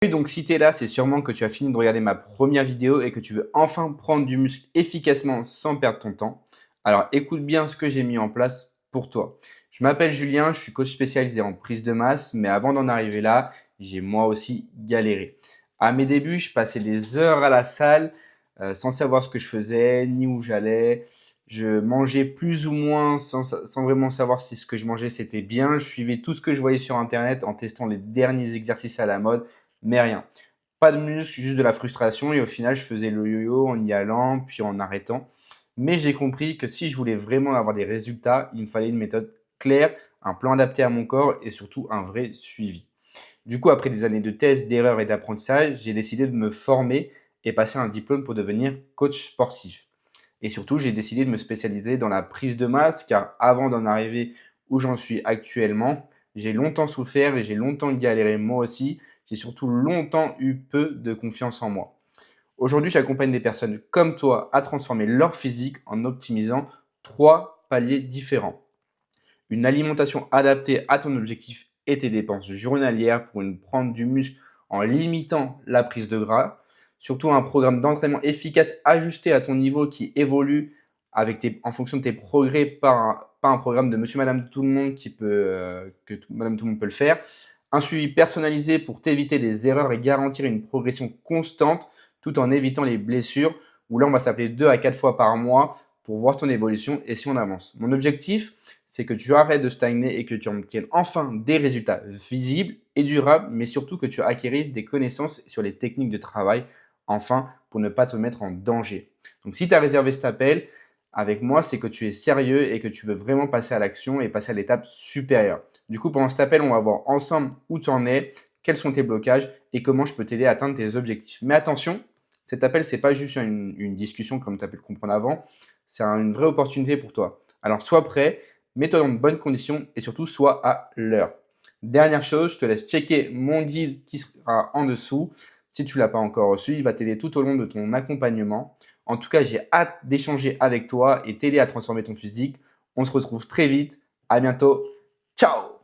Et donc si tu es là, c'est sûrement que tu as fini de regarder ma première vidéo et que tu veux enfin prendre du muscle efficacement sans perdre ton temps. Alors écoute bien ce que j'ai mis en place pour toi. Je m'appelle Julien, je suis coach spécialisé en prise de masse, mais avant d'en arriver là, j'ai moi aussi galéré. À mes débuts, je passais des heures à la salle sans savoir ce que je faisais ni où j'allais. Je mangeais plus ou moins sans vraiment savoir si ce que je mangeais c'était bien. Je suivais tout ce que je voyais sur internet en testant les derniers exercices à la mode mais rien. Pas de muscle, juste de la frustration et au final, je faisais le yo-yo en y allant, puis en arrêtant. Mais j'ai compris que si je voulais vraiment avoir des résultats, il me fallait une méthode claire, un plan adapté à mon corps et surtout un vrai suivi. Du coup, après des années de tests, d'erreurs et d'apprentissage, j'ai décidé de me former et passer un diplôme pour devenir coach sportif. Et surtout, j'ai décidé de me spécialiser dans la prise de masse car avant d'en arriver où j'en suis actuellement, j'ai longtemps souffert et j'ai longtemps galéré moi aussi. J'ai surtout longtemps eu peu de confiance en moi. Aujourd'hui, j'accompagne des personnes comme toi à transformer leur physique en optimisant trois paliers différents. Une alimentation adaptée à ton objectif et tes dépenses journalières pour prendre du muscle en limitant la prise de gras. Surtout un programme d'entraînement efficace ajusté à ton niveau qui évolue en fonction de tes progrès, pas un programme de monsieur, madame, tout le monde madame, tout le monde peut le faire. Un suivi personnalisé pour t'éviter des erreurs et garantir une progression constante tout en évitant les blessures où là on va s'appeler 2 à 4 fois par mois pour voir ton évolution et si on avance. Mon objectif, c'est que tu arrêtes de stagner et que tu obtiennes enfin des résultats visibles et durables, mais surtout que tu acquéris des connaissances sur les techniques de travail, enfin, pour ne pas te mettre en danger. Donc, si tu as réservé cet appel avec moi, c'est que tu es sérieux et que tu veux vraiment passer à l'action et passer à l'étape supérieure. Du coup, pendant cet appel, on va voir ensemble où tu en es, quels sont tes blocages et comment je peux t'aider à atteindre tes objectifs. Mais attention, cet appel, ce n'est pas juste une discussion comme tu as pu le comprendre avant, c'est une vraie opportunité pour toi. Alors, sois prêt, mets-toi dans de bonnes conditions et surtout, sois à l'heure. Dernière chose, je te laisse checker mon guide qui sera en dessous. Si tu ne l'as pas encore reçu, il va t'aider tout au long de ton accompagnement. En tout cas, j'ai hâte d'échanger avec toi et t'aider à transformer ton physique. On se retrouve très vite. À bientôt. Ciao!